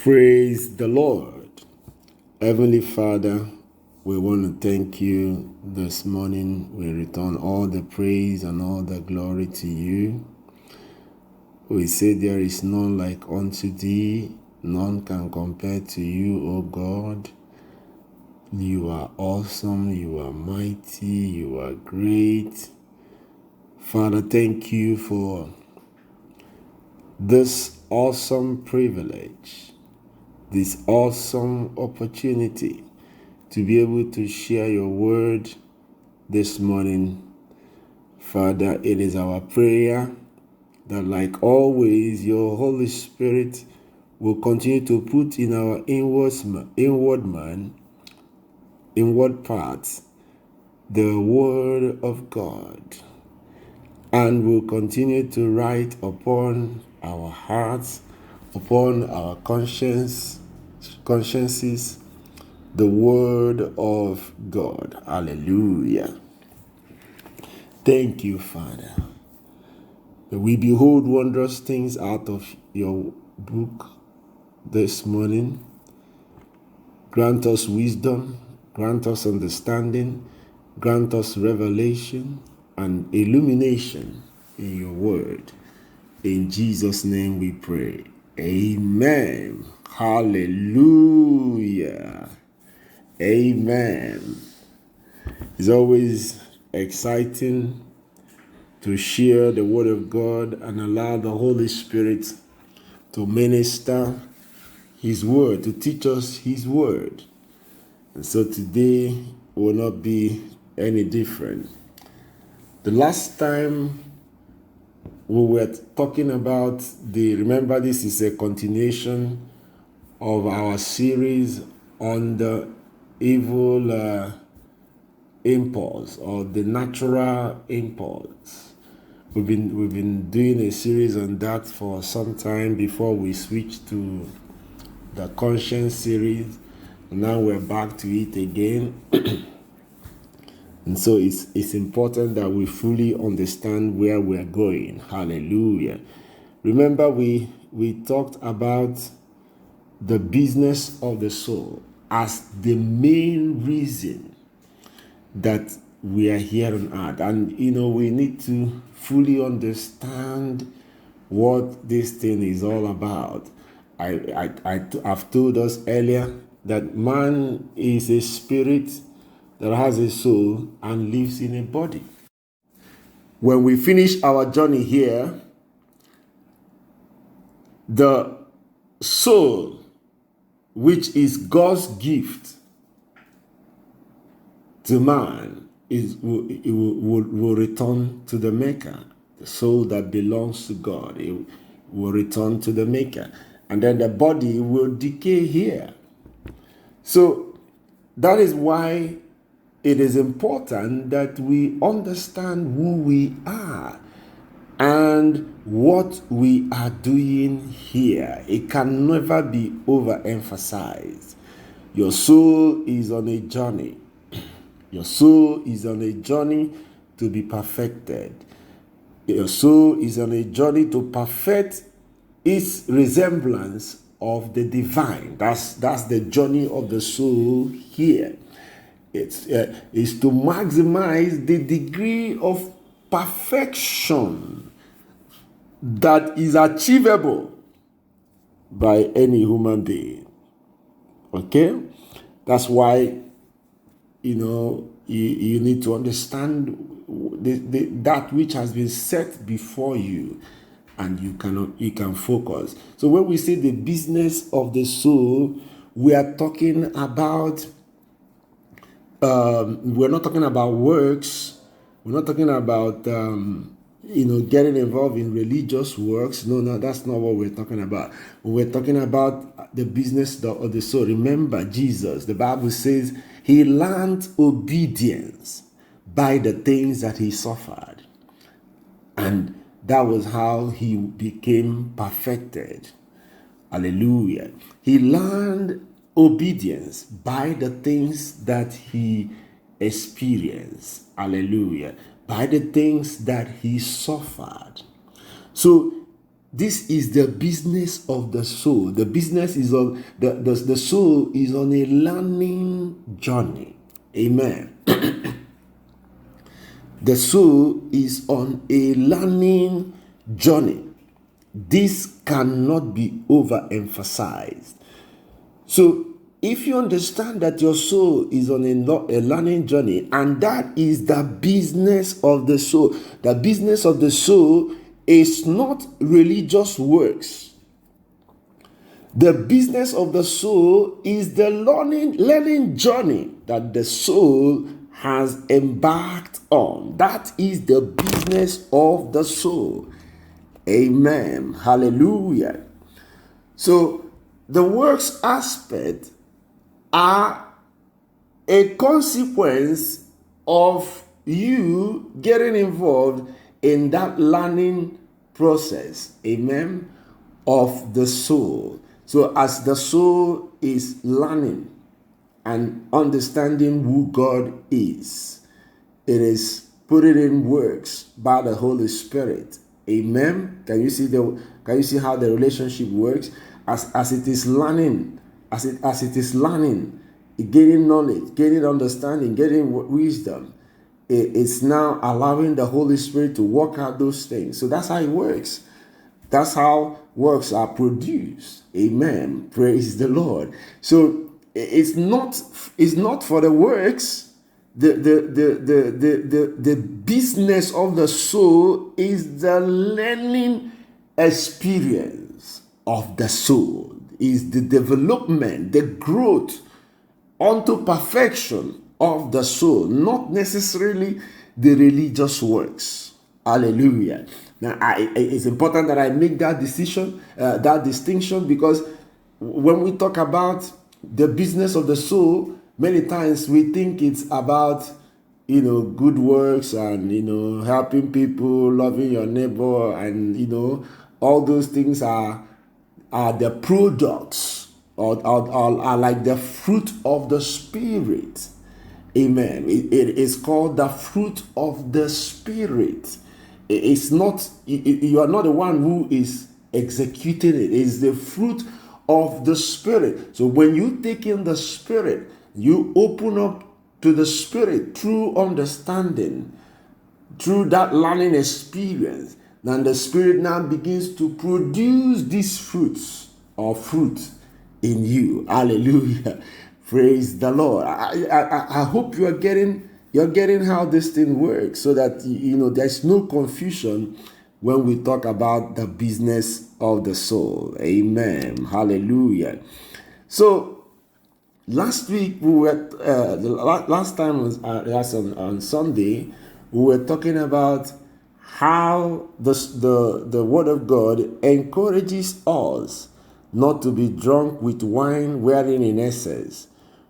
Praise the Lord. Heavenly Father, we want to thank you this morning. We return all the praise and all the glory to you. We say there is none like unto thee, none can compare to you, O God. You are awesome, you are mighty, you are great. Father, thank you for this awesome privilege, this awesome opportunity to be able to share your word this morning. Father, it is our prayer that, like always, your Holy Spirit will continue to put in our inward parts, the word of God, and will continue to write upon our hearts, upon our consciences, the word of God. Hallelujah. Thank you, Father. We behold wondrous things out of your book this morning. Grant us wisdom, grant us understanding, grant us revelation and illumination in your word. In Jesus' name we pray. Amen. Hallelujah. Amen. It's always exciting to share the word of God and allow the Holy Spirit to minister his word, to teach us his word. And so today will not be any different. The last time we were talking about remember, this is a continuation of our series on the evil impulse, or the natural impulse. We've been doing a series on that for some time before we switched to the conscience series. Now we're back to it again. And so it's important that we fully understand where we're going. Hallelujah. Remember, we talked about the business of the soul as the main reason that we are here on earth. And we need to fully understand what this thing is all about. I've told us earlier that man is a spirit that has a soul and lives in a body. When we finish our journey here, the soul, which is God's gift to man, will return to the Maker. The soul that belongs to God, it will return to the Maker. And then the body will decay here. So that is why it is important that we understand who we are and what we are doing here. It can never be overemphasized. Your soul is on a journey. Your soul is on a journey to be perfected. Your soul is on a journey to perfect its resemblance of the divine. That's the journey of the soul here. It's to maximize the degree of perfection that is achievable by any human being. Okay? That's why you need to understand that which has been set before you, and you can focus. So when we say the business of the soul, we are talking about we're not talking about works. We're not talking about getting involved in religious works. No, that's not what we're talking about. We're talking about the business of the soul. Remember Jesus. The Bible says he learned obedience by the things that he suffered. And that was how he became perfected. Hallelujah. He learned obedience by the things that he experienced. Hallelujah. By the things that he suffered. So this is the business of the soul. The business is on the soul is on a learning journey. Amen. The soul is on a learning journey. This cannot be overemphasized. So, if you understand that your soul is on a learning journey, and that is the business of the soul, the business of the soul is not religious works. The business of the soul is the learning journey that the soul has embarked on. That is the business of the soul. Amen. Hallelujah. So the works aspect are a consequence of you getting involved in that learning process, amen, of the soul. So as the soul is learning and understanding who God is, it is put it in works by the Holy Spirit. Amen. Can you see how the relationship works? As it is learning, as it is learning, gaining knowledge, gaining understanding, getting wisdom, it's now allowing the Holy Spirit to work out those things. So that's how it works. That's how works are produced. Amen. Praise the Lord. So it's not for the works. The business of the soul is the learning experience of the soul, is the development, the growth unto perfection of the soul, not necessarily the religious works. Hallelujah. Now, it's important that I make that decision, that distinction, because when we talk about the business of the soul, many times we think it's about, good works and, helping people, loving your neighbor, and, all those things are the products or are like the fruit of the Spirit. Amen. It is called the fruit of the Spirit. It's not, you are not the one who is executing it. It's the fruit of the Spirit. So when you take in the Spirit, you open up to the Spirit through understanding, through that learning experience. Then the Spirit now begins to produce these fruits or fruit in you. Hallelujah. Praise the Lord. I hope you're getting how this thing works, so that there's no confusion when we talk about the business of the soul. Amen. Hallelujah. So last week we were last time was on Sunday, we were talking about how the Word of God encourages us not to be drunk with wine wherein in excess,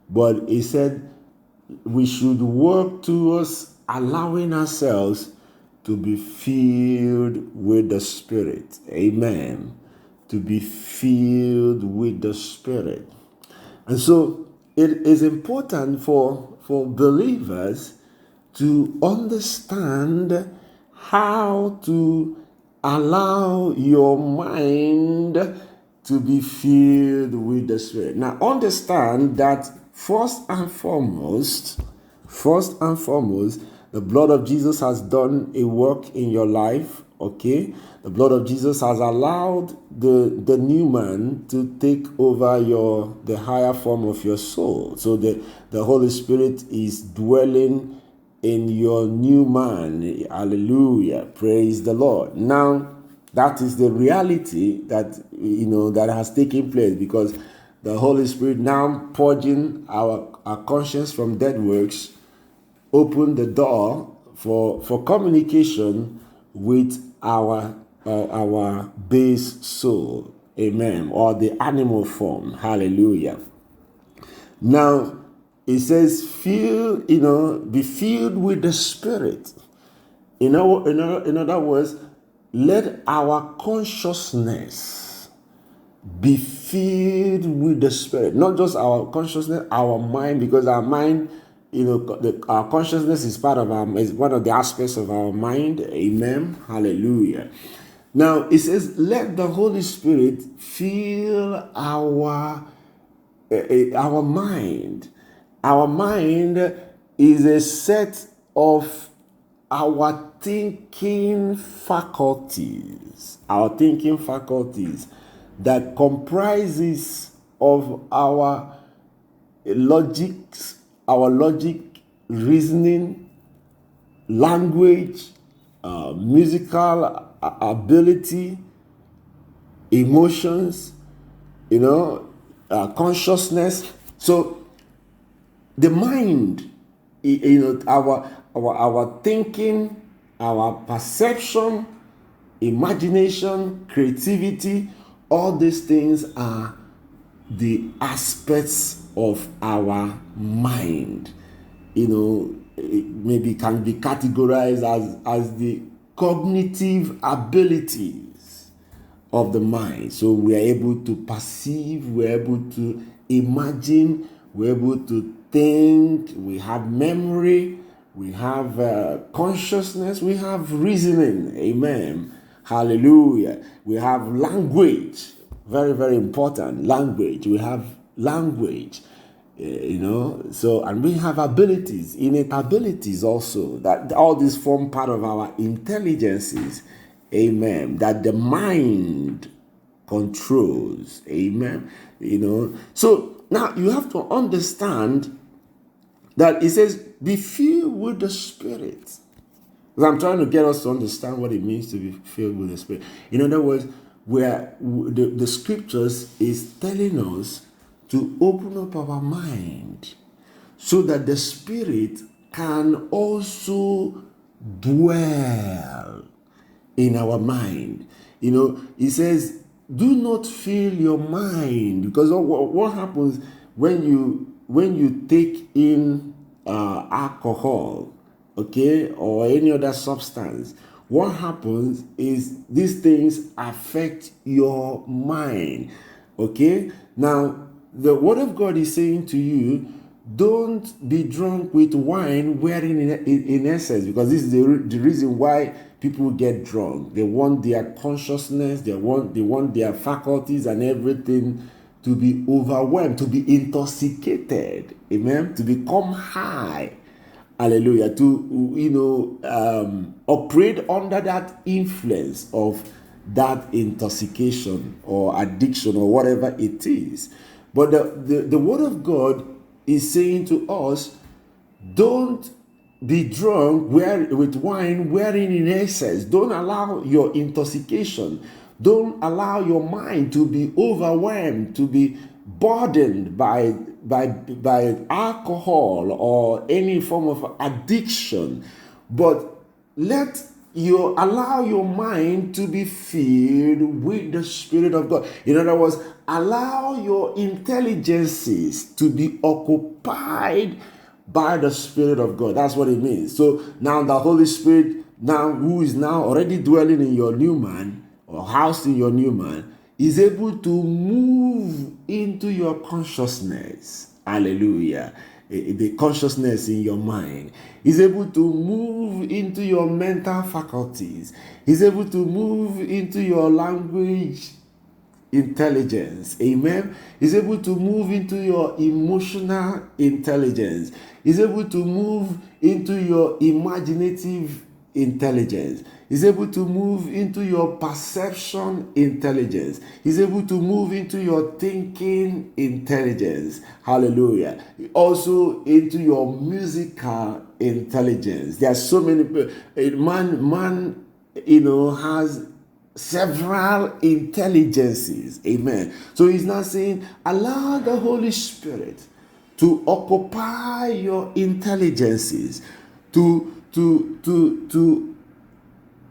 but he said we should work towards allowing ourselves to be filled with the Spirit. Amen. To be filled with the Spirit. And so it is important for believers to understand how to allow your mind to be filled with the Spirit. Now understand that first and foremost, the blood of Jesus has done a work in your life, okay? The blood of Jesus has allowed the new man to take over the higher form of your soul. So the Holy Spirit is dwelling in your new man. Hallelujah. Praise the Lord. Now, that is the reality that that has taken place, because the Holy Spirit now purging our conscience from dead works open the door for communication with our base soul. Amen. Or the animal form. Hallelujah. Now it says be filled with the Spirit. In other words, let our consciousness be filled with the Spirit. Not just our consciousness, our mind, because our mind, our consciousness is one of the aspects of our mind. Amen. Hallelujah. Now it says, let the Holy Spirit fill our mind. Our mind is a set of our thinking faculties. Our thinking faculties that comprises of our logic, reasoning, language, musical ability, emotions, consciousness. So the mind, our thinking, our perception, imagination, creativity, all these things are the aspects of our mind. It maybe can be categorized as the cognitive abilities of the mind. So we are able to perceive, we're able to imagine, we're able to think, we have memory, we have consciousness, we have reasoning. Amen. Hallelujah. We have language. Very, very important. Language. We have language. So, and we have abilities, innate abilities also, that all these form part of our intelligences. Amen. That the mind controls. Amen. So now you have to understand that it says, be filled with the Spirit. I'm trying to get us to understand what it means to be filled with the Spirit. In other words, where the scriptures is telling us to open up our mind so that the Spirit can also dwell in our mind. It says, do not fill your mind, because what happens when you take in alcohol, okay, or any other substance? What happens is these things affect your mind. Okay, now the Word of God is saying to you, don't be drunk with wine wherein in excess, because this is the reason why people get drunk. They want their consciousness, they want their faculties and everything to be overwhelmed, to be intoxicated. Amen. To become high. Hallelujah. To operate under that influence of that intoxication or addiction or whatever it is. But the Word of God is saying to us, don't be drunk with wine wherein in excess. Don't allow your intoxication. Don't allow your mind to be overwhelmed, to be burdened by alcohol or any form of addiction. But allow your mind to be filled with the Spirit of God. In other words, allow your intelligences to be occupied by the Spirit of God. That's what it means. So now the Holy Spirit, who is now already dwelling in your new man or housed in your new man, is able to move into your consciousness. Hallelujah. The consciousness in your mind. He's able to move into your mental faculties. He's able to move into your language intelligence. Amen. He's able to move into your emotional intelligence. He's able to move into your imaginative intelligence. He's able to move into your perception intelligence. He's able to move into your thinking intelligence. Hallelujah. Also into your musical intelligence. There are so many people. Man, has several intelligences. Amen. So he's not saying, allow the Holy Spirit to occupy your intelligences, to be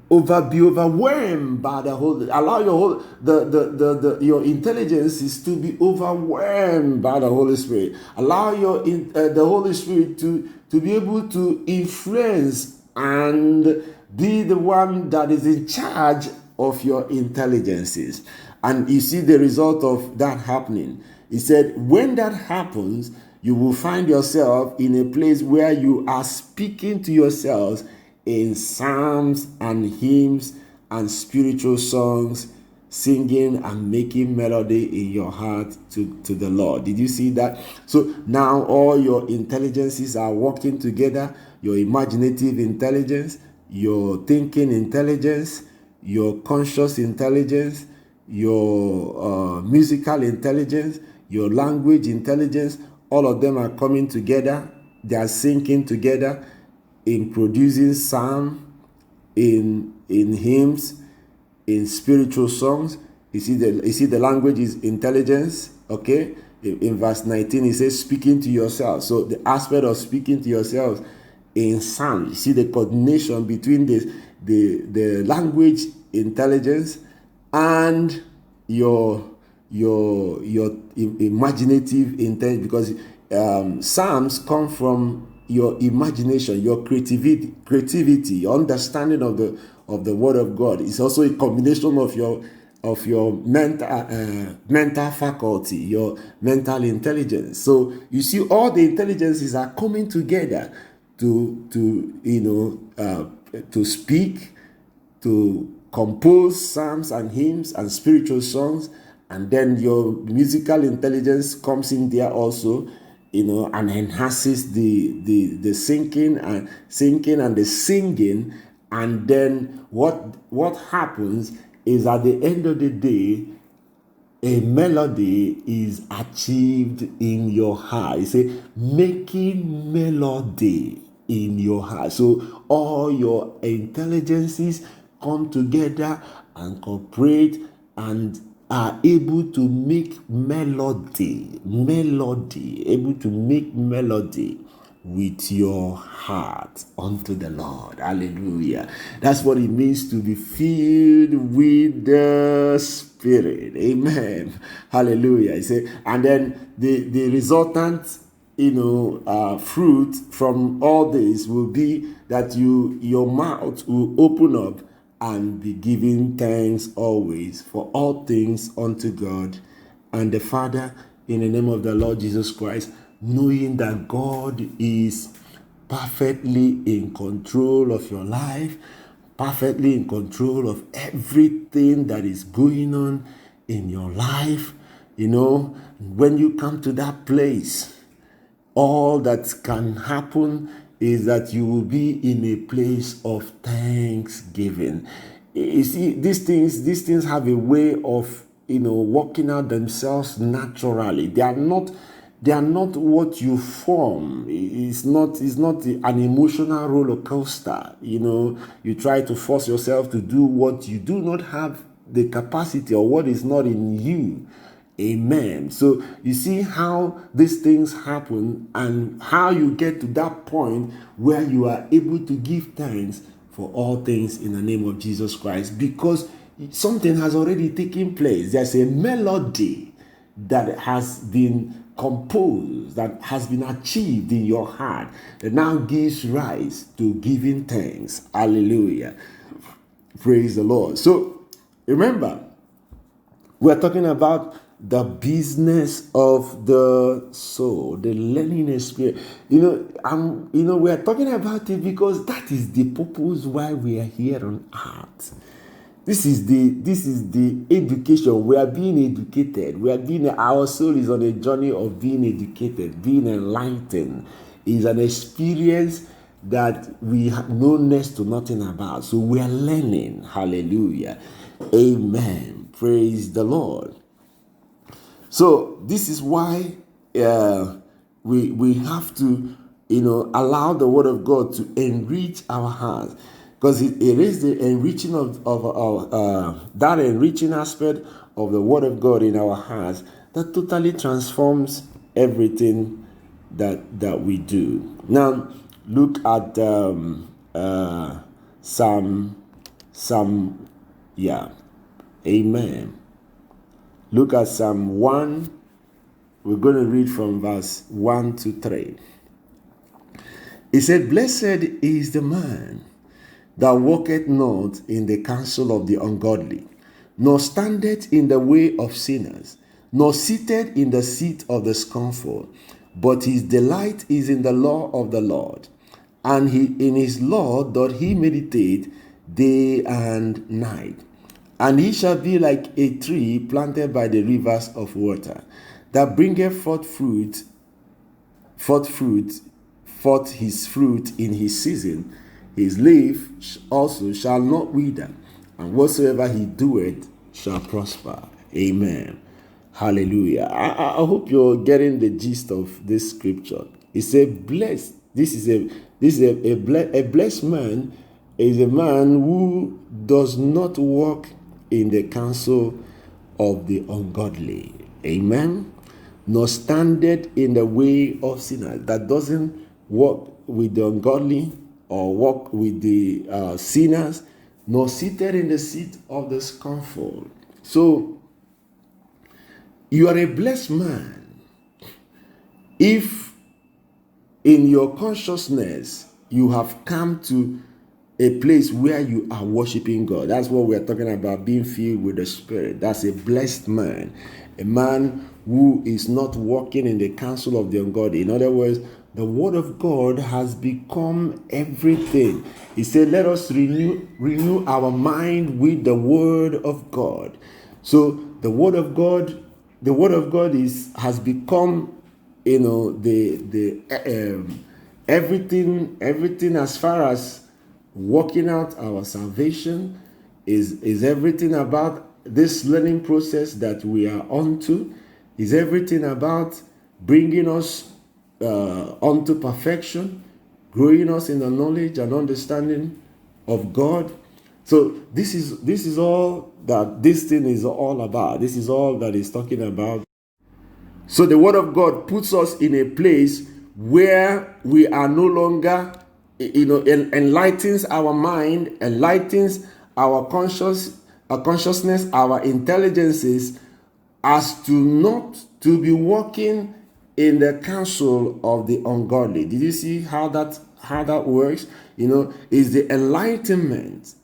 overwhelmed by the Holy. Allow your intelligences to be overwhelmed by the Holy Spirit. Allow the Holy Spirit to be able to influence and be the one that is in charge of your intelligences. And you see the result of that happening. He said, when that happens, you will find yourself in a place where you are speaking to yourselves in psalms and hymns and spiritual songs, singing and making melody in your heart to the Lord. Did you see that? So now all your intelligences are working together. Your imaginative intelligence, your thinking intelligence, your conscious intelligence, your musical intelligence, your language intelligence, all of them are coming together. They are syncing together in producing psalm, in hymns, in spiritual songs. You see the language is intelligence. Okay, in verse 19 it says speaking to yourself. So the aspect of speaking to yourselves in psalm, you see the coordination between the language intelligence and your imaginative intelligence, because psalms come from your imagination, your creativity, your understanding of the word of God. It's also a combination of your mental faculty, your mental intelligence. So you see, all the intelligences are coming together to speak, to compose psalms and hymns and spiritual songs. And then your musical intelligence comes in there also, and enhances the singing and the singing. And then what happens is, at the end of the day, a melody is achieved in your heart. You say, making melody in your heart. So all your intelligences come together and cooperate and are able to make melody, able to make melody with your heart unto the Lord. Hallelujah. That's what it means to be filled with the Spirit. Amen. Hallelujah. You see, and then the resultant fruit from all this will be that your mouth will open up and be giving thanks always for all things unto God and the Father, in the name of the Lord Jesus Christ, knowing that God is perfectly in control of your life, perfectly in control of everything that is going on in your life. When you come to that place, all that can happen is that you will be in a place of thanksgiving. You see, these things have a way of working out themselves naturally. They are not what you form. It's not an emotional roller coaster. You try to force yourself to do what you do not have the capacity, or what is not in you. Amen. So you see how these things happen, and how you get to that point where you are able to give thanks for all things in the name of Jesus Christ, because something has already taken place. There's a melody that has been composed, that has been achieved in your heart, that now gives rise to giving thanks. Hallelujah. Praise the Lord. So remember, we're talking about the business of the soul, the learning experience. We are talking about it because that is the purpose why we are here on earth. This is the education. We are being educated. Our soul is on a journey of being educated, being enlightened. It's an experience that we know next to nothing about. So we are learning. Hallelujah. Amen. Praise the Lord. So this is why we have to allow the Word of God to enrich our hearts, because it is the enriching of that enriching aspect of the Word of God in our hearts that totally transforms everything that we do. Now look at Psalm. Yeah. Amen. Look at Psalm 1. We're going to read from verse 1 to 3. It said, "Blessed is the man that walketh not in the counsel of the ungodly, nor standeth in the way of sinners, nor sitteth in the seat of the scornful. But his delight is in the law of the Lord, and in his law doth he meditate day and night. And he shall be like a tree planted by the rivers of water, that bringeth forth his fruit in his season. His leaf also shall not wither, and whatsoever he doeth shall prosper. Amen. Hallelujah. I hope you're getting the gist of this scripture. It's a blessed. A blessed man is a man who does not walk in the counsel of the ungodly. Amen. Nor standeth in the way of sinners. That doesn't walk with the ungodly or walk with the sinners, nor seated in the seat of the scornful. So, you are a blessed man if in your consciousness you have come to a place where you are worshiping God. That's what we're talking about, being filled with the Spirit. That's a blessed man. A man who is not walking in the counsel of the ungodly. In other words, the word of God has become everything. He said, let us renew our mind with the word of God. So the word of God has become, everything as far as working out our salvation is everything about this learning process that we are onto, is everything about bringing us unto perfection, growing us in the knowledge and understanding of God. So this is all that this thing is all about. This is all that it's talking about. So the word of God puts us in a place where we are no longer, enlightens our mind, enlightens our consciousness, our intelligences, as to not to be walking in the counsel of the ungodly. Did you see how that works? Is the enlightenment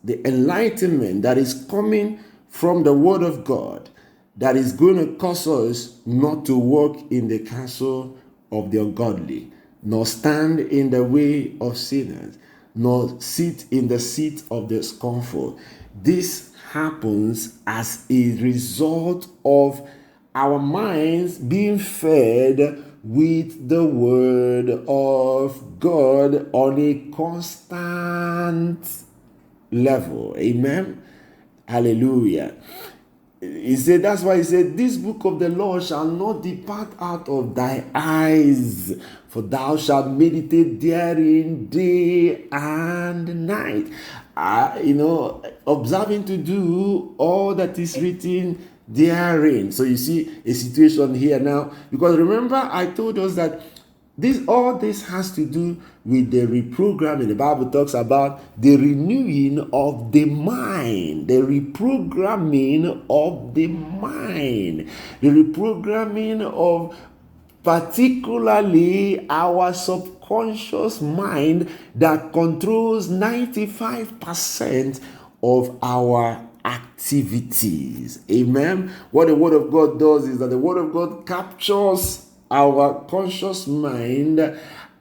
that is coming from the word of God that is going to cause us not to walk in the counsel of the ungodly, nor stand in the way of sinners, nor sit in the seat of the scornful. This happens as a result of our minds being fed with the word of God on a constant level. Amen. Hallelujah. He said, that's why he said, this book of the law shall not depart out of thy eyes, for thou shalt meditate therein day and night. Observing to do all that is written therein. So you see a situation here now, because remember I told us that all this has to do with the reprogramming. The Bible talks about the renewing of the mind, the reprogramming of the mind, the reprogramming of particularly our subconscious mind that controls 95% of our activities. Amen. What the word of God does is that the word of God captures our conscious mind,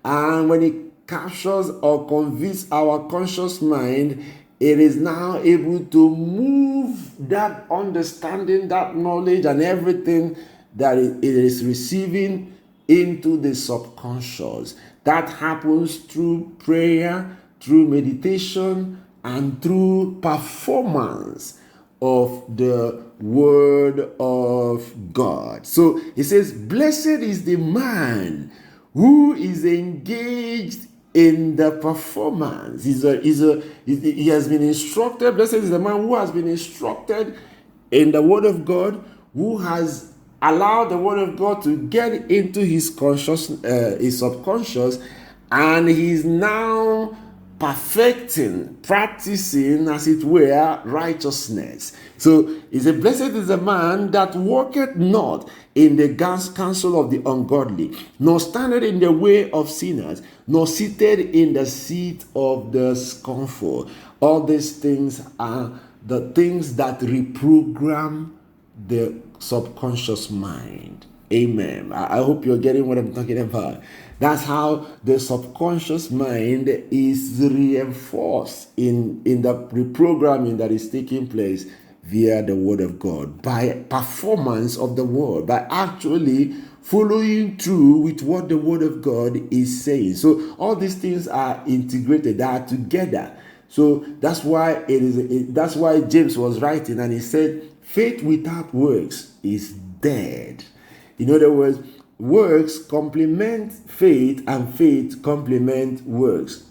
and when it captures or convinces our conscious mind, it is now able to move that understanding, that knowledge, and everything that it is receiving into the subconscious. That happens through prayer, through meditation, and through performance of the word of God. So it says, blessed is the man who is engaged in the performance. He has been instructed. Blessed is the man who has been instructed in the word of God, who has allowed the word of God to get into his subconscious, and he's now practicing, as it were, righteousness. So he said, blessed is the man that walketh not in the counsel of the ungodly, nor standeth in the way of sinners, nor seated in the seat of the scornful. All these things are the things that reprogram the subconscious mind. Amen. I hope you're getting what I'm talking about. That's how the subconscious mind is reinforced in the reprogramming that is taking place via the Word of God, by performance of the Word, by actually following through with what the Word of God is saying. So all these things are integrated, they are together. So that's why that's why James was writing, and he said, faith without works is dead. In other words, works complement faith and faith complement works,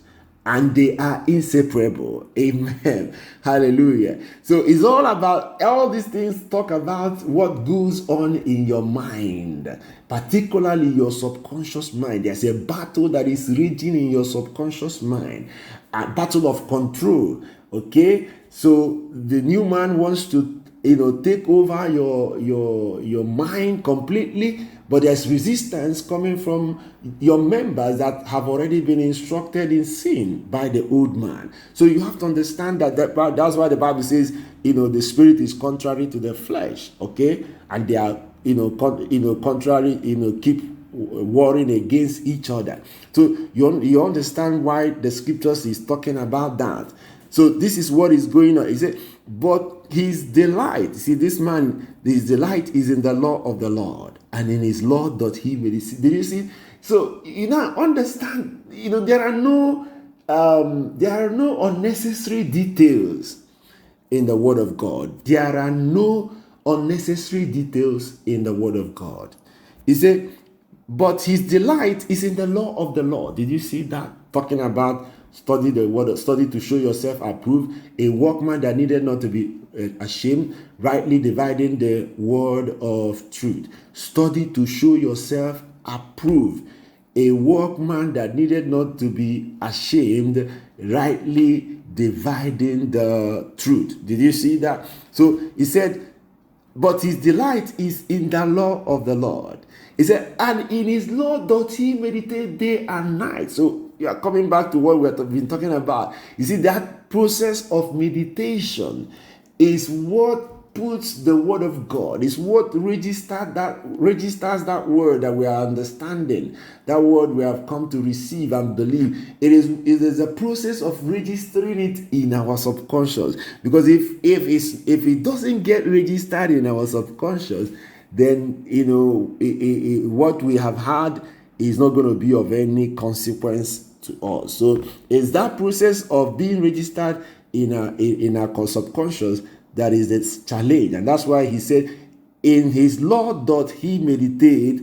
and they are inseparable. Amen. Hallelujah. So it's all about, all these things talk about what goes on in your mind, particularly your subconscious mind. There's a battle that is raging in your subconscious mind, a battle of control. Okay, so the new man wants to take over your mind completely, but there's resistance coming from your members that have already been instructed in sin by the old man. So you have to understand that's why the Bible says, the spirit is contrary to the flesh. Okay, and they are contrary, keep warring against each other. So you understand why the scriptures is talking about that. So this is what is going on. He said, but his delight, see, this man, his delight is in the law of the Lord, and in his law doth he meditate. Did you see? So understand, there are no unnecessary details in the Word of God. There are no unnecessary details in the Word of God. He said, but his delight is in the law of the Lord. Did you see that? Talking about study the word, study to show yourself approved, a workman that needed not to be ashamed, rightly dividing the word of truth. Study to show yourself approved, a workman that needed not to be ashamed, rightly dividing the truth. Did you see that? So he said, but his delight is in the law of the Lord. He said, and in his law doth he meditate day and night. So you are coming back to what we have been talking about. You see, that process of meditation is what puts the word of God, is what registers that word that we are understanding, that word we have come to receive and believe. It is a process of registering it in our subconscious. Because if it doesn't get registered in our subconscious, then what we have had is not going to be of any consequence to us. So it's that process of being registered in our subconscious that is the challenge. And that's why he said, in his law doth he meditate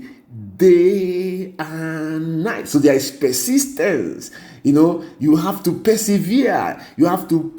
day and night. So there is persistence. You have to persevere. You have to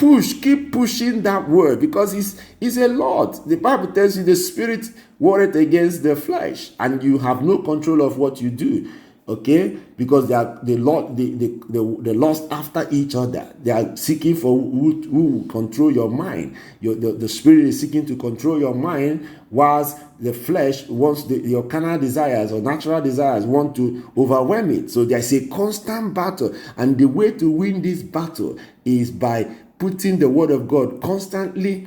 keep pushing that word, because it's a lot. The Bible tells you the spirit warreth against the flesh, and you have no control of what you do. Okay, because they lust after each other. They are seeking for who will control your mind. The spirit is seeking to control your mind, whilst the flesh wants your carnal desires or natural desires want to overwhelm it. So there's a constant battle, and the way to win this battle is by putting the word of God constantly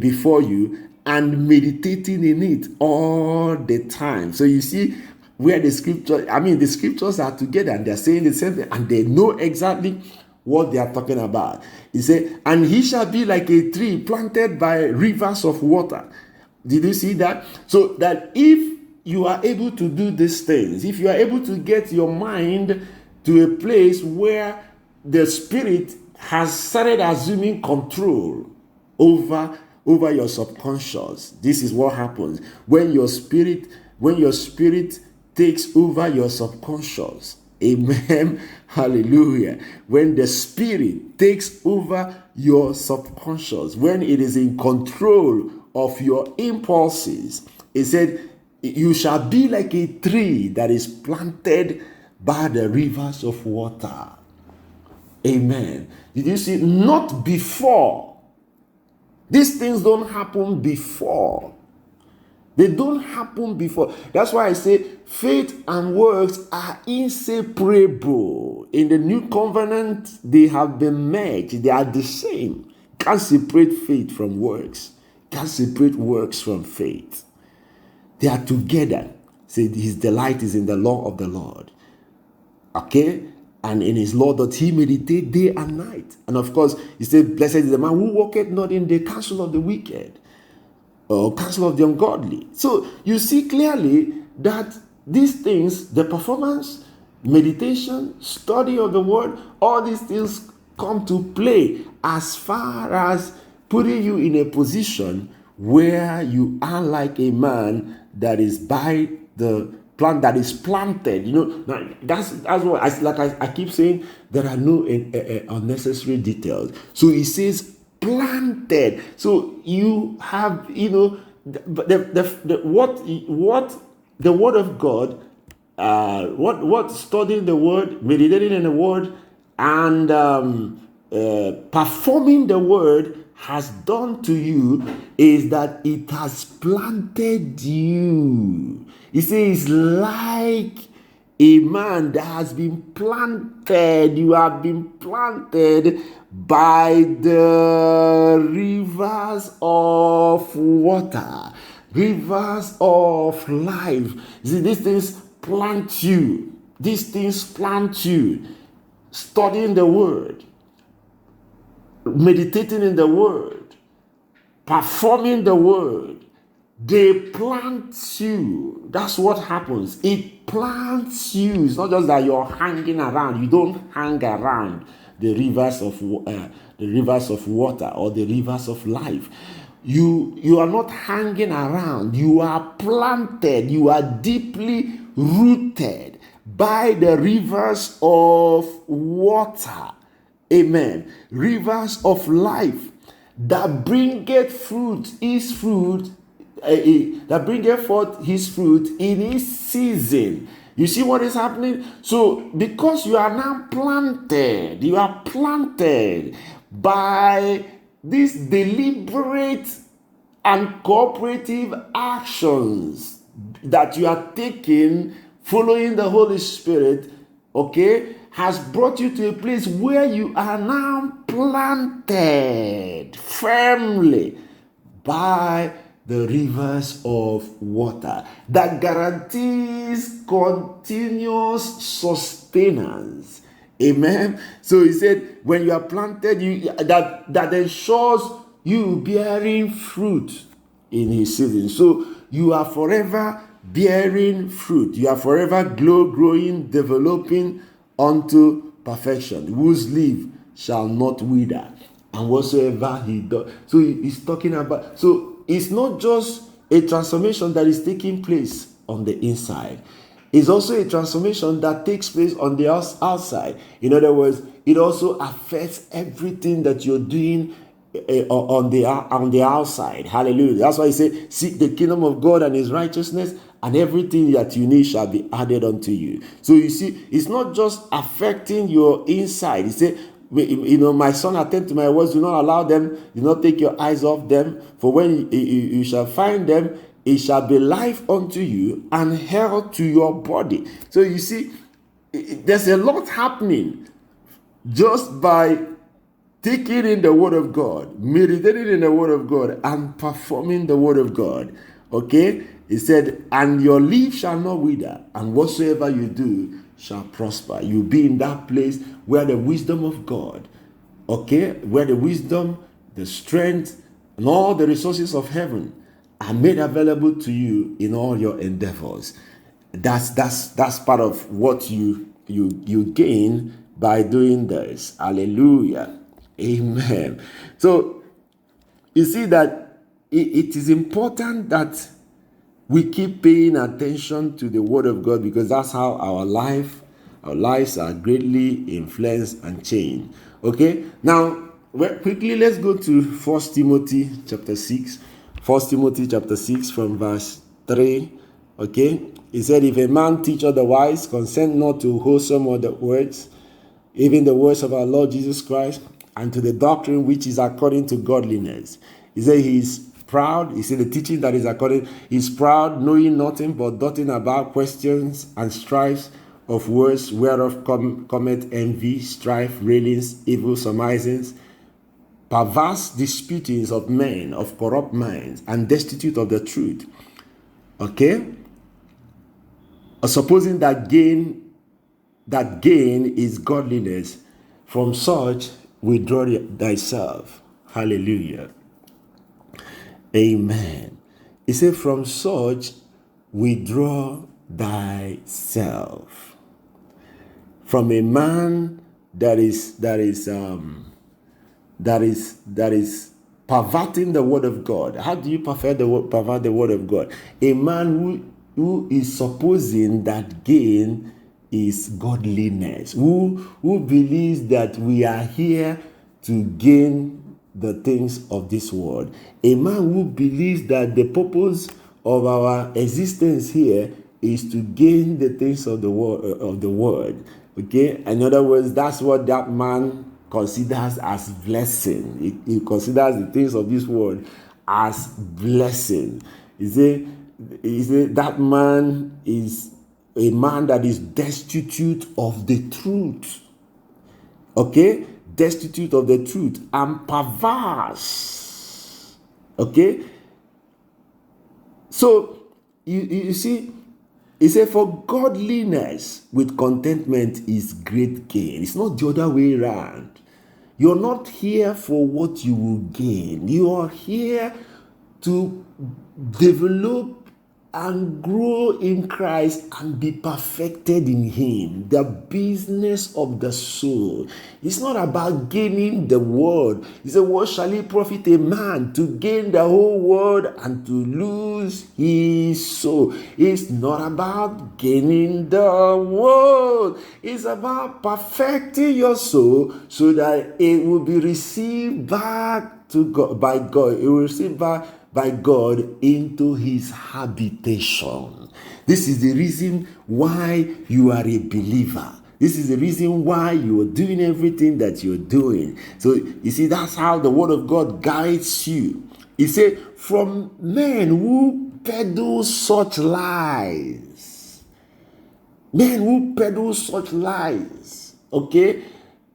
before you and meditating in it all the time. So you see where the scriptures are together, and they're saying the same thing, and they know exactly what they are talking about. He said, and he shall be like a tree planted by rivers of water. Did you see that? So that if you are able to do these things, if you are able to get your mind to a place where the spirit has started assuming control over your subconscious, this is what happens when your spirit takes over your subconscious. Amen. Hallelujah. When the spirit takes over your subconscious, when it is in control of your impulses, it said, you shall be like a tree that is planted by the rivers of water. Amen. Did you see? Not before. These things don't happen before. They don't happen before. That's why I say faith and works are inseparable. In the new covenant, they have been merged. They are the same. Can't separate faith from works. Can't separate works from faith. They are together. Say his delight is in the law of the Lord. Okay? And in his law doth he meditate day and night. And of course, he said, blessed is the man who walketh not in the counsel of the wicked, or counsel of the ungodly. So you see clearly that these things, the performance, meditation, study of the word, all these things come to play as far as putting you in a position where you are like a man that is by the plant that is planted. That's what I keep saying. There are no unnecessary details. So he says planted. So you have, what the word of God, what studying the word, meditating in the word, and performing the word has done to you is that it has planted you. He says, like a man that has been planted. You have been planted by the rivers of water, rivers of life. You see, these things plant you. These things plant you. Studying the word, meditating in the word, performing the word, they plant you. That's what happens. It plants you. It's not just that you're hanging around. You don't hang around the rivers of water or the rivers of life. You are not hanging around. You are planted. You are deeply rooted by the rivers of water. Amen. Rivers of life that bringeth fruit, his fruit, that bringeth forth his fruit in his season. You see what is happening? So, because you are now planted, you are planted by these deliberate and cooperative actions that you are taking, following the Holy Spirit, okay, has brought you to a place where you are now planted firmly by the rivers of water that guarantees continuous sustenance. Amen. So he said, when you are planted, that ensures you bearing fruit in his season. So you are forever bearing fruit. You are forever growing, developing unto perfection, whose leaf shall not wither, and whatsoever he does. So he's talking about, so it's not just a transformation that is taking place on the inside. It's also a transformation that takes place on the outside. In other words, it also affects everything that you're doing on the outside. Hallelujah. That's why he said, seek the kingdom of God and his righteousness, and everything that you need shall be added unto you. So you see, it's not just affecting your inside. He said, my son, attend to my words, do not allow them, do not take your eyes off them, for when you shall find them, it shall be life unto you and health to your body. So you see, there's a lot happening just by taking in the word of God, meditating in the word of God, and performing the word of God. Okay? He said, and your leaf shall not wither, and whatsoever you do shall prosper. You'll be in that place where the wisdom of God, okay, where the wisdom, the strength, and all the resources of heaven are made available to you in all your endeavors. That's part of what you gain by doing this. Hallelujah. Amen. So you see that it is important that we keep paying attention to the word of God, because that's how our lives are greatly influenced and changed. Okay, now quickly let's go to 1 Timothy chapter 6. 1 Timothy chapter 6 from verse 3. Okay, he said, if a man teach otherwise, consent not to wholesome other words, even the words of our Lord Jesus Christ, and to the doctrine which is according to godliness. He said he is proud. He said the teaching that is according, he's proud, knowing nothing but doting about questions and strifes of words, whereof cometh envy, strife, railings, evil surmisings, perverse disputings of men of corrupt minds, and destitute of the truth. Okay? supposing that gain is godliness, from such withdraw thyself. Hallelujah. Amen. He said, from such withdraw thyself. From a man that is perverting the word of God. How do you pervert the word of God? A man who is supposing that gain is godliness, who believes that we are here to gain the things of this world. A man who believes that the purpose of our existence here is to gain the things of the world. Okay, in other words, that's what that man considers as blessing. He considers the things of this world as blessing. He say that man is a man that is destitute of the truth. Okay, destitute of the truth and perverse. Okay, so you see. He said, for godliness with contentment is great gain. It's not the other way around. You're not here for what you will gain. You are here to develop and grow in Christ and be perfected in Him. The business of the soul. It's not about gaining the world. He said, what shall it profit a man to gain the whole world and to lose his soul? It's not about gaining the world. It's about perfecting your soul so that it will be received back to God by God. It will receive back by God into His habitation. This is the reason why you are a believer. This is the reason why you are doing everything that you're doing. So you see, that's how the word of God guides you. He said, from men who peddle such lies. Men who peddle such lies. Okay?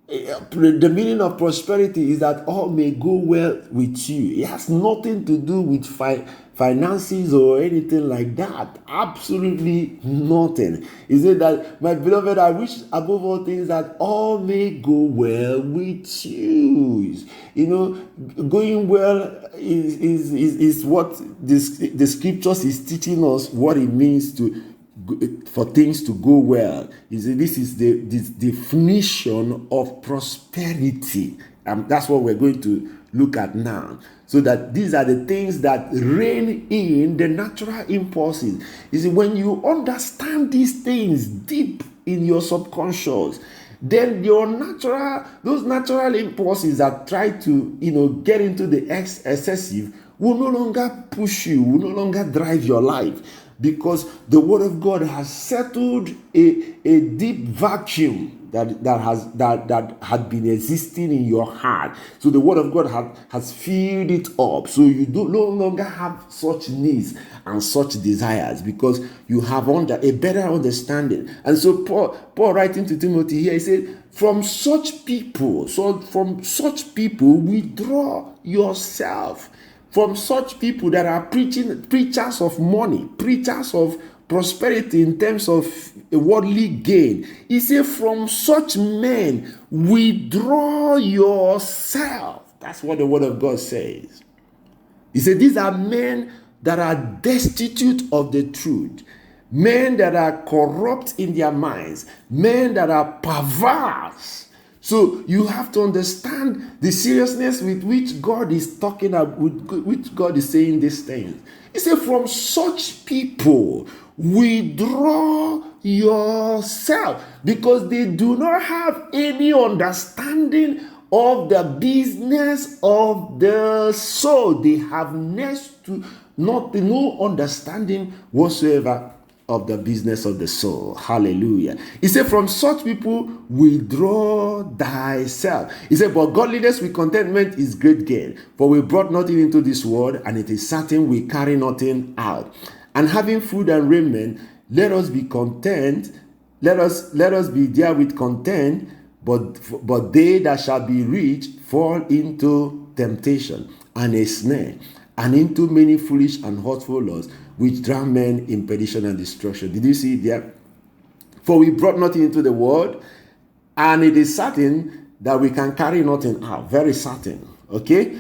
The meaning of prosperity is that all may go well with you. It has nothing to do with finances or anything like that. Absolutely nothing. He said that, my beloved, I wish above all things that all may go well with you. You know, going well is what the scriptures is teaching us, what it means for things to go well. You see, this is the definition of prosperity. That's what we're going to look at now. So that these are the things that reign in the natural impulses. You see, when you understand these things deep in your subconscious, then those natural impulses that try to, get into the excessive will no longer push you, will no longer drive your life. Because the word of God has settled a deep vacuum that had been existing in your heart. So the word of God has filled it up. So you no longer have such needs and such desires, because you have a better understanding. And so Paul writing to Timothy here, he said, from such people withdraw yourself. From such people that are preachers of money, preachers of prosperity in terms of worldly gain. He said, from such men, withdraw yourself. That's what the word of God says. He said, these are men that are destitute of the truth, men that are corrupt in their minds, men that are perverse. So you have to understand the seriousness with which God is talking about, with which God is saying these things. He said, from such people, withdraw yourself, because they do not have any understanding of the business of the soul. They have no understanding whatsoever of the business of the soul. Hallelujah. He said, from such people withdraw thyself. He said, but godliness with contentment is great gain. For we brought nothing into this world, and it is certain we carry nothing out. And having food and raiment, let us be content. Let us be therewith content. But they that shall be rich fall into temptation and a snare, and into many foolish and hurtful laws, which drown men in perdition and destruction. Did you see it there? For we brought nothing into the world, and it is certain that we can carry nothing out. Very certain. Okay?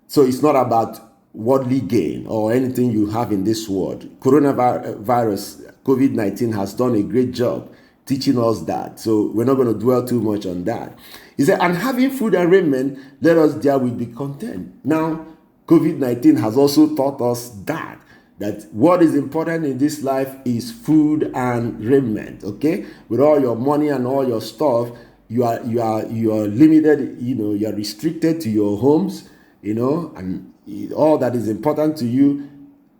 So it's not about worldly gain or anything you have in this world. Coronavirus, COVID-19 has done a great job teaching us that. So we're not going to dwell too much on that. He said, and having food and raiment, let us therewith be content. Now, COVID-19 has also taught us that what is important in this life is food and raiment. Okay, with all your money and all your stuff, you are limited. You are restricted to your homes. And all that is important to you,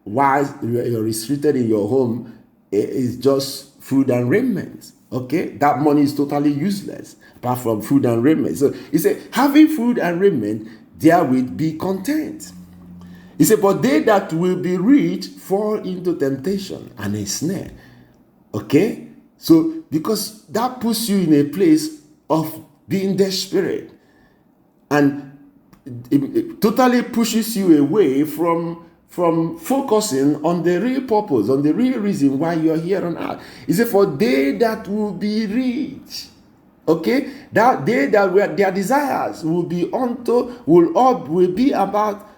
while you're restricted in your home, is just food and raiment. Okay, that money is totally useless apart from food and raiment. So he said, having food and raiment, therewith be content. He said, but they that will be rich fall into temptation and a snare. Okay? So, because that puts you in a place of being desperate. And it totally pushes you away from focusing on the real purpose, on the real reason why you are here on earth. He said, for they that will be rich. Okay? That they that their desires will be will be about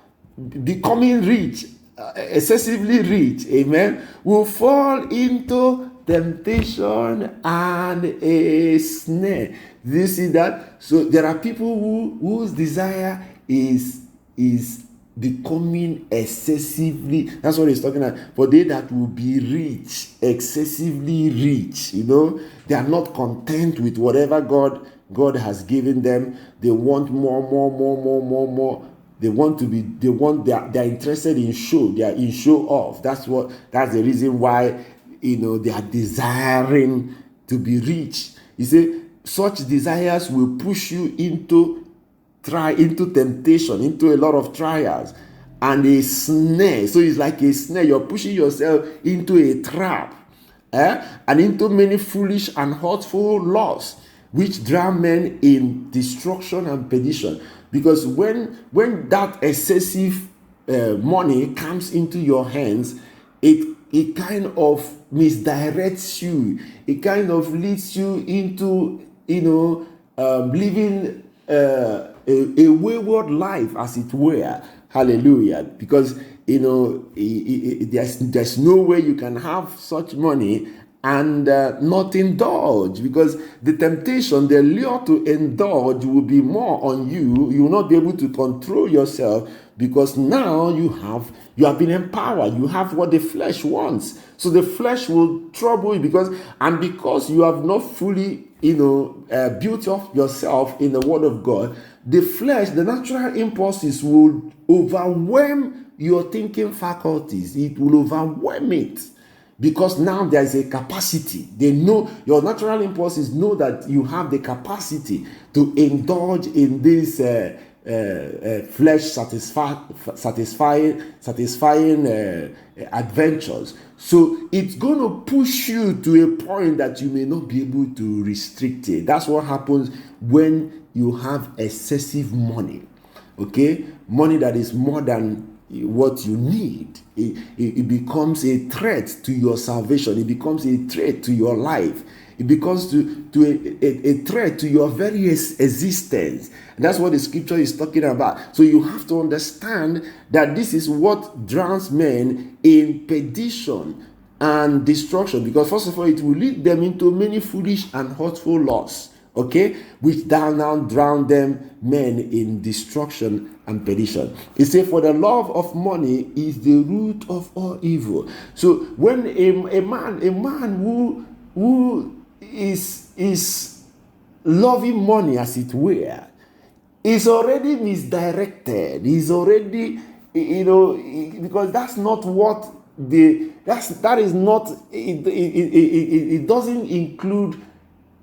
becoming rich, excessively rich, amen, will fall into temptation and a snare. Do you see that? So there are people whose desire is becoming excessively. That's what he's talking about. For they that will be rich, excessively rich, they are not content with whatever God has given them. They want more. They're interested in show. They are in show off. That's the reason why, they are desiring to be rich. You see, such desires will push you into temptation, into a lot of trials and a snare. So it's like a snare. You're pushing yourself into a trap, and into many foolish and hurtful laws, which drown men in destruction and perdition. Because when that excessive money comes into your hands, it kind of misdirects you. It kind of leads you into living a wayward life, as it were. Hallelujah. Because there's no way you can have such money and not indulge, because the temptation, the lure to indulge will be more on you. You will not be able to control yourself, because now you have been empowered. You have what the flesh wants. So the flesh will trouble you, because you have not fully built up yourself in the word of God. The flesh, the natural impulses will overwhelm your thinking faculties. It will overwhelm it. Because now there is a capacity. They know, your natural impulses know that you have the capacity to indulge in this flesh satisfying adventures. So it's going to push you to a point that you may not be able to restrict it. That's what happens when you have excessive money. Okay? Money that is more than what you need. It becomes a threat to your salvation. It becomes a threat to your life. It becomes a threat to your very existence. And that's what the scripture is talking about. So you have to understand that this is what drowns men in perdition and destruction. Because first of all, it will lead them into many foolish and hurtful laws. Okay, which now drown them men in destruction and perdition. It says, for the love of money is the root of all evil. So when a man who is loving money, as it were, is already misdirected. He's already, because that's not what that is not. It doesn't include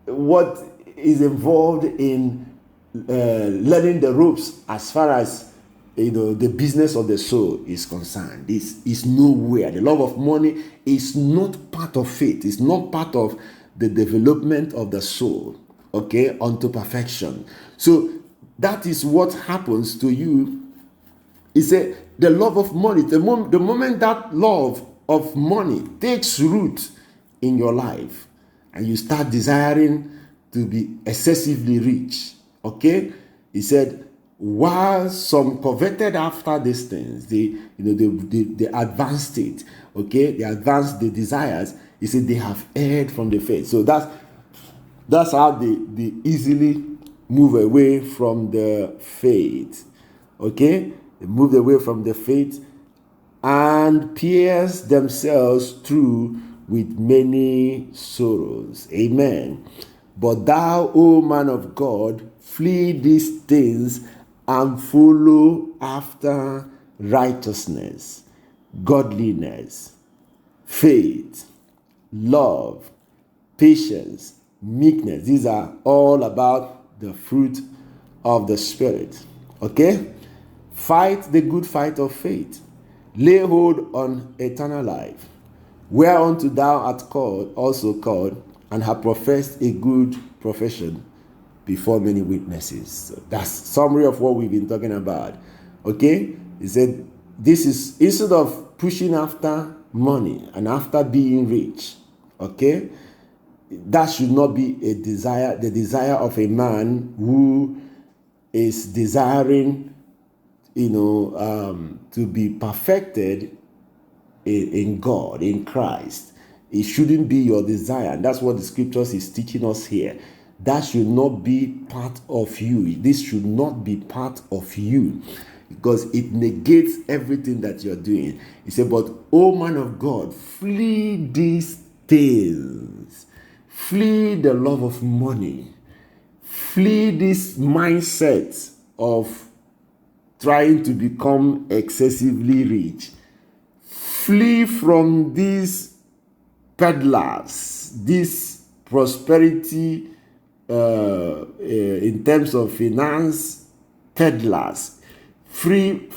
what is involved in learning the ropes as far as the business of the soul is concerned. This is nowhere. The love of money is not part of faith. It's not part of the development of the soul, okay, unto perfection. So that is what happens to you He said, the love of money, the moment that love of money takes root in your life and you start desiring to be excessively rich, okay? He said, while some coveted after these things, they advanced it, okay? They advanced the desires. He said they have erred from the faith. So that's how they easily move away from the faith, okay? They moved away from the faith and pierced themselves through with many sorrows. Amen. But thou, O man of God, flee these things and follow after righteousness, godliness, faith, love, patience, meekness. These are all about the fruit of the Spirit. Okay? Fight the good fight of faith. Lay hold on eternal life, whereunto thou art also called, and have professed a good profession before many witnesses. So that's summary of what we've been talking about. Okay? He said, this is instead of pushing after money and after being rich, okay? That should not be the desire of a man who is desiring to be perfected in God, in Christ. It shouldn't be your desire. And that's what the scriptures is teaching us here. That should not be part of you. This should not be part of you, because it negates everything that you're doing. He said, but, O man of God, flee these things. Flee the love of money. Flee this mindset of trying to become excessively rich. Flee from these peddlers, this prosperity in terms of finance peddlers. Flee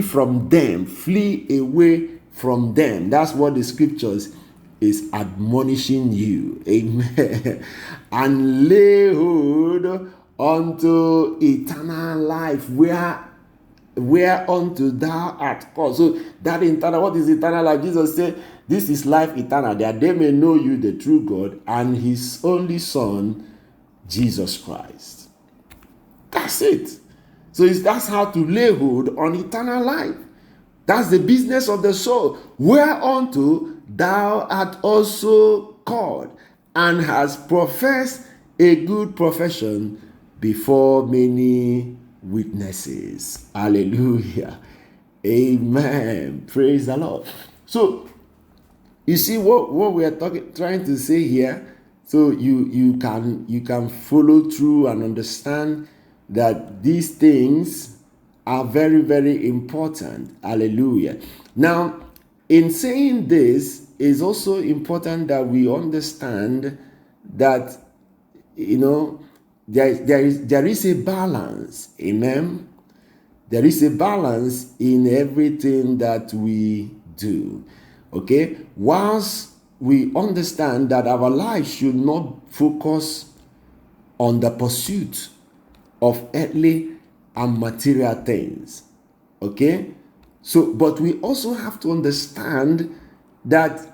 from them. Flee away from them. That's what the scriptures is admonishing you. Amen. And lay hold unto eternal life, whereunto thou art called. So that eternal, what is eternal life? Jesus said, this is life eternal, that they may know you, the true God, and his only Son, Jesus Christ. That's it. So that's how to lay hold on eternal life. That's the business of the soul. Whereunto thou art also called, and has professed a good profession before many witnesses. Hallelujah. Amen. Praise the Lord. So you see what we are trying to say here. So you can follow through and understand that these things are very, very important. Hallelujah. Now, in saying this, it's also important that we understand that there is a balance. Amen. There is a balance in everything that we do. Okay? Whilst we understand that our life should not focus on the pursuit of earthly and material things. Okay? So, but we also have to understand that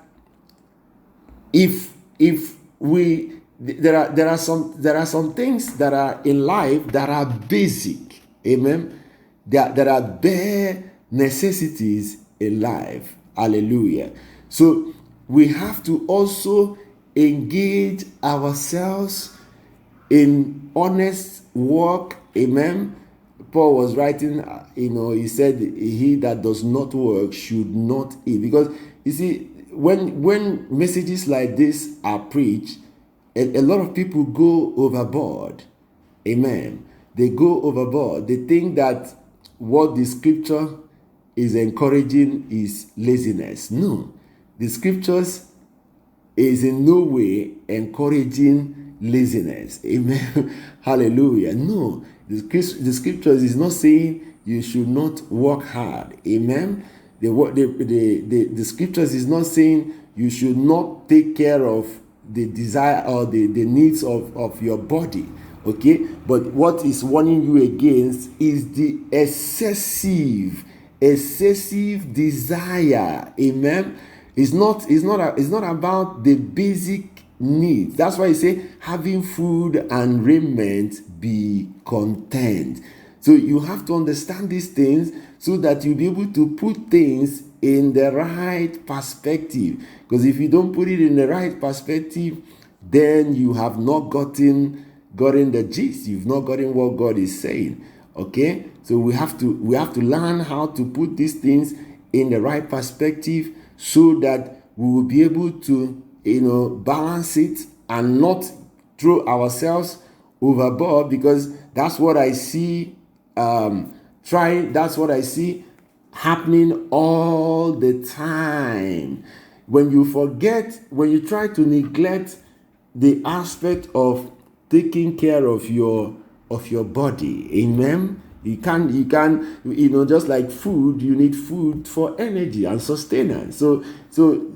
there are some things that are in life that are basic. Amen. There are bare necessities in life. Hallelujah. So we have to also engage ourselves in honest work. Amen. Paul was writing, he said, he that does not work should not eat. Because you see, when messages like this are preached, a lot of people go overboard. Amen. They go overboard. They think that what the scripture is encouraging is laziness. No. The scriptures is in no way encouraging laziness. Amen. Hallelujah. No. The scriptures is not saying you should not work hard. Amen. The scriptures is not saying you should not take care of the desire or the needs of your body Okay, but what is warning you against is the excessive desire. Amen. It's not about the basic needs. That's why he say, having food and raiment, be content. So you have to understand these things so that you'll be able to put things in the right perspective. Because if you don't put it in the right perspective, then you have not gotten the gist. You've not gotten what God is saying. Okay, so we have to learn how to put these things in the right perspective so that we will be able to balance it and not throw ourselves overboard, because that's what I see that's what I see happening all the time. When you try to neglect the aspect of taking care of your body. Amen. You can just like food, you need food for energy and sustenance. So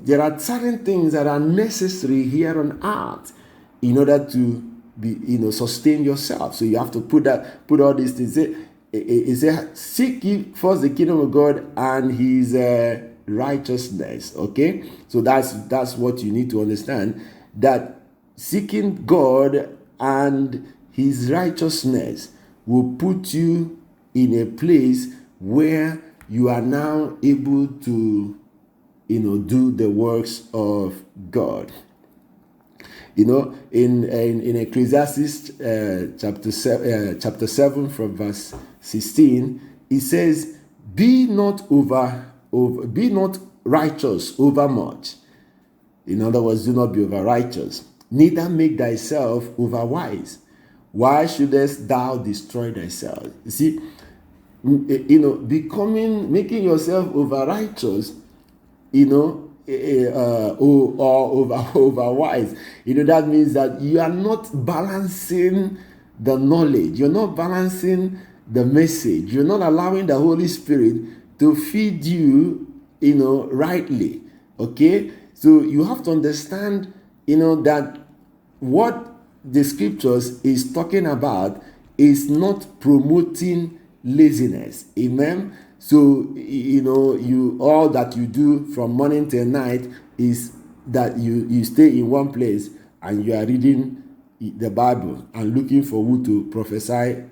there are certain things that are necessary here on earth in order to be sustain yourself. So you have to put all these things. It says, seek ye first the kingdom of God and his righteousness. Okay, so that's what you need to understand, that seeking God and his righteousness will put you in a place where you are now able to do the works of God. In Ecclesiastes chapter 7 from verse 16, it says, be not righteous over much. In other words, do not be over righteous, neither make thyself over wise. Why shouldest thou destroy thyself? You see, making yourself over righteous, or over wise. That means that you are not balancing the knowledge. You're not balancing the message. You're not allowing the Holy Spirit to feed you, rightly. Okay? So you have to understand, that what the scriptures is talking about is not promoting laziness. Amen. So you all that you do from morning till night is that you stay in one place and you are reading the Bible and looking for who to prophesy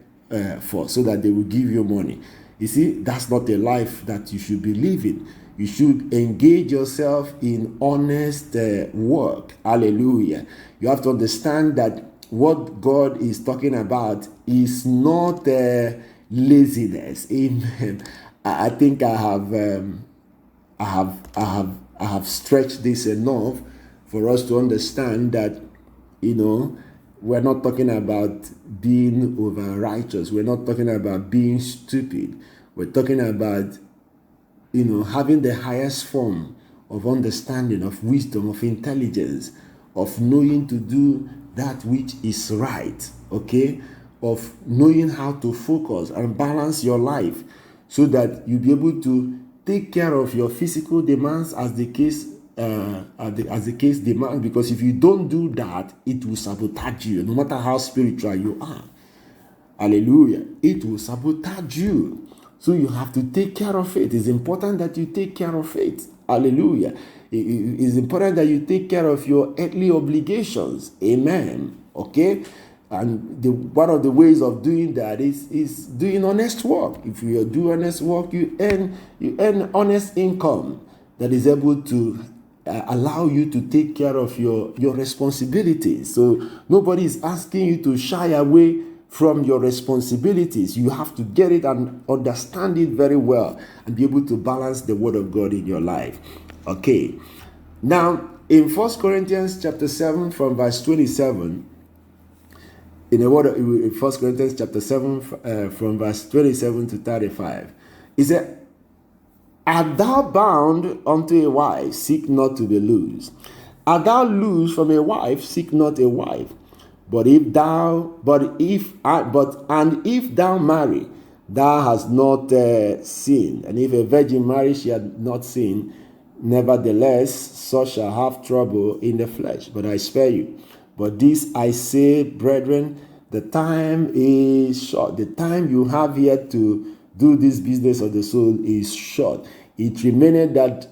for, so that they will give you money. You see, that's not a life that you should be living. You should engage yourself in honest work. Hallelujah. You have to understand that what God is talking about is not laziness. Amen. I think I have stretched this enough for us to understand that we're not talking about being over righteous. We're not talking about being stupid. We're talking about having the highest form of understanding, of wisdom, of intelligence, of knowing to do that which is right. Okay, of knowing how to focus and balance your life, so that you'll be able to take care of your physical demands as the case demands. Because if you don't do that, it will sabotage you, no matter how spiritual you are. Hallelujah. It will sabotage you. So you have to take care of it. It's important that you take care of it. Hallelujah. It's important that you take care of your earthly obligations. Amen. Okay. And one of the ways of doing that is doing honest work. If you do honest work, you earn honest income that is able to allow you to take care of your responsibilities. So nobody is asking you to shy away from your responsibilities. You have to get it and understand it very well and be able to balance the word of God in your life. Okay. Now, in 1 Corinthians chapter 7 from verse 27, in the word of 1 Corinthians chapter 7 from verse 27 to 35, it said, art thou bound unto a wife, seek not to be loosed. Art thou loosed from a wife, seek not a wife. If thou marry, thou hast not sinned. And if a virgin marry, she had not sinned. Nevertheless, such shall have trouble in the flesh. But I spare you. But this I say, brethren, The time is short. The time you have here to do this business of the soul is short. It remaineth that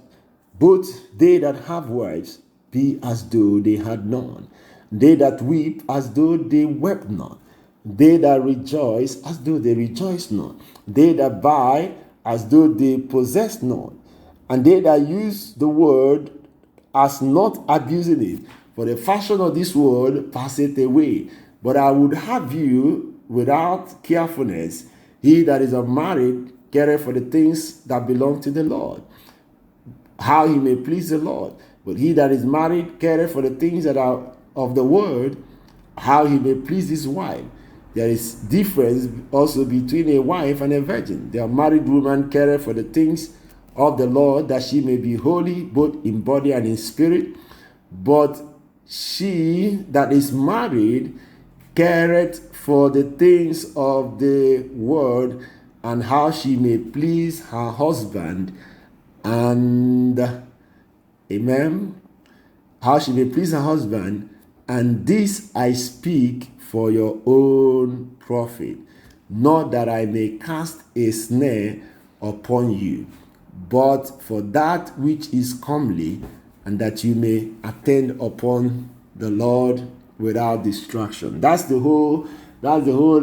both they that have wives be as though they had none. They that weep as though they wept not. They that rejoice as though they rejoice not. They that buy as though they possess not. And they that use the word as not abusing it. For the fashion of this world passeth away. But I would have you without carefulness. He that is unmarried careth for the things that belong to the Lord, how he may please the Lord. But he that is married careth for the things that are of the world, how he may please his wife. There is difference also between a wife and a virgin. The unmarried woman careth for the things of the Lord, that she may be holy both in body and in spirit. But she that is married careth for the things of the world, and how she may please her husband. And amen, how she may please her husband. And this I speak for your own profit, not that I may cast a snare upon you, but for that which is comely, and that you may attend upon the Lord without distraction. That's the whole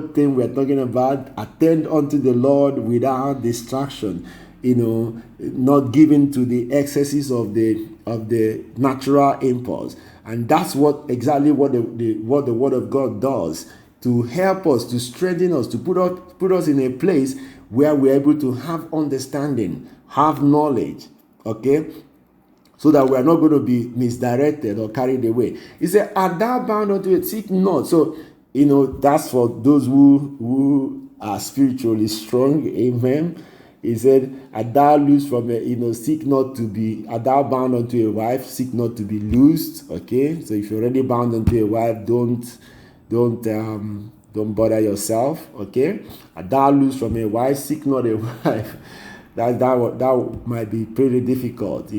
thing we're talking about. Attend unto the Lord without distraction. Not given to the excesses of the natural impulse. And that's exactly what the Word of God does, to help us, to strengthen us, to put us in a place where we're able to have understanding, have knowledge, okay? So that we are not going to be misdirected or carried away. He said, "Art thou bound unto it? Seek not." So, that's for those who are spiritually strong. Amen. He said, "Art thou loosed from seek not to be, art thou bound unto a wife, seek not to be loosed." Okay. So if you're already bound unto a wife, don't bother yourself. Okay. Art thou loosed from a wife, seek not a wife. That might be pretty difficult.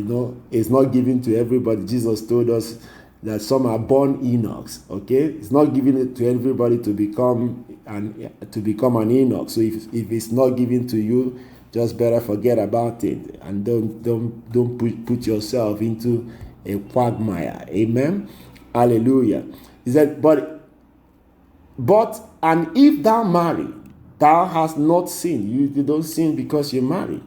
It's not given to everybody. Jesus told us that some are born eunuchs. Okay, it's not given it to everybody to become an eunuch. So if it's not given to you, just better forget about it, and don't put yourself into a quagmire. Amen. Hallelujah. He said, but and if thou marry, thou hast not sinned. You don't sin because you marry.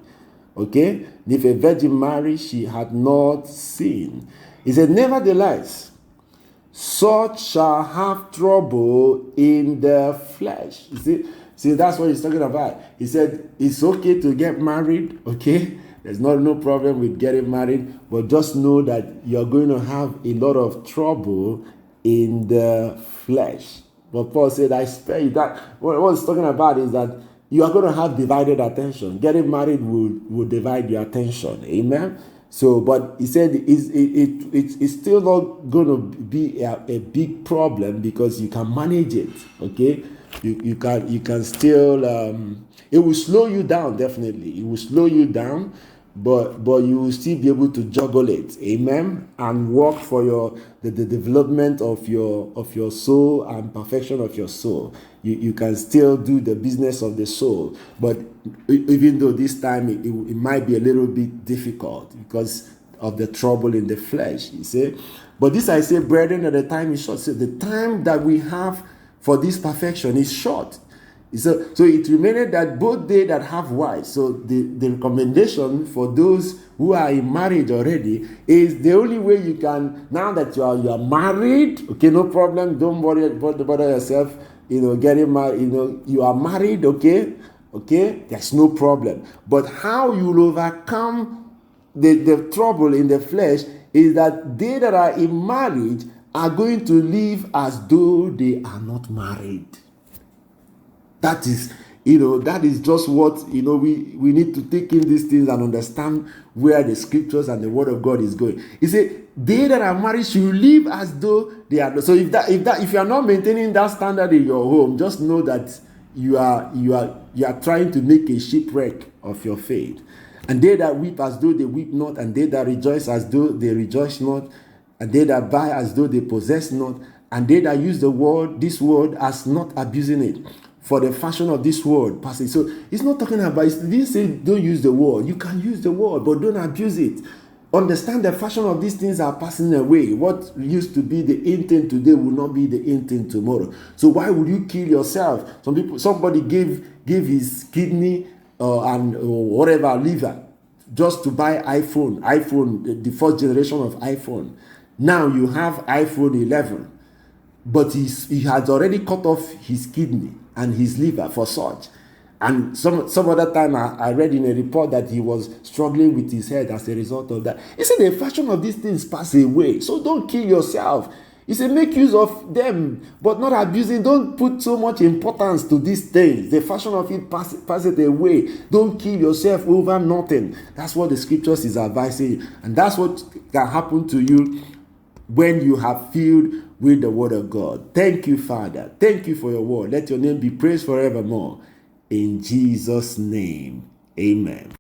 Okay? And if a virgin marry, she had not sinned. He said, nevertheless, such shall have trouble in the flesh. You see, that's what he's talking about. He said, it's okay to get married, okay? There's no problem with getting married, but just know that you're going to have a lot of trouble in the flesh. But Paul said, I spare you that. What he's talking about is that you are going to have divided attention. Getting married will divide your attention. Amen. So, but he said it's still not going to be a big problem, because you can manage it. Okay, you can still. It will slow you down, definitely. It will slow you down, but you will still be able to juggle it. Amen. And work for the development of your soul and perfection of your soul. You can still do the business of the soul, but even though this time it might be a little bit difficult because of the trouble in the flesh, you see. But this I say, brethren, that the time is short. So the time that we have for this perfection is short. So it remained that both they that have wives. So the recommendation for those who are in marriage already is the only way you can, now that you are married, okay, no problem, don't bother yourself, getting married, you are married, okay, there's no problem. But how you will overcome the trouble in the flesh is that they that are in marriage are going to live as though they are not married. That is just what, we need to take in these things and understand where the scriptures and the word of God is going. He said, they that are married should live as though they are. So if you are not maintaining that standard in your home, just know that you are trying to make a shipwreck of your faith. And they that weep as though they weep not, and they that rejoice as though they rejoice not, and they that buy as though they possess not, And they that use this word, as not abusing it, for the fashion of this word passage. So it's not talking about, it didn't say don't use the word. You can use the word, but don't abuse it. Understand the fashion of these things are passing away. What used to be the in thing today will not be the in thing tomorrow. So why would you kill yourself? Somebody gave his kidney and whatever, liver, just to buy iPhone, the first generation of iPhone. Now you have iPhone 11, but he has already cut off his kidney and his liver for such. And some other time I read in a report that he was struggling with his head as a result of that. He said the fashion of these things pass away. So don't kill yourself. He said make use of them, but not abusing. Don't put so much importance to these things. The fashion of it pass it away. Don't kill yourself over nothing. That's what the scriptures is advising. And that's what can happen to you when you have filled with the word of God. Thank you, Father. Thank you for your word. Let your name be praised forevermore. In Jesus' name, amen.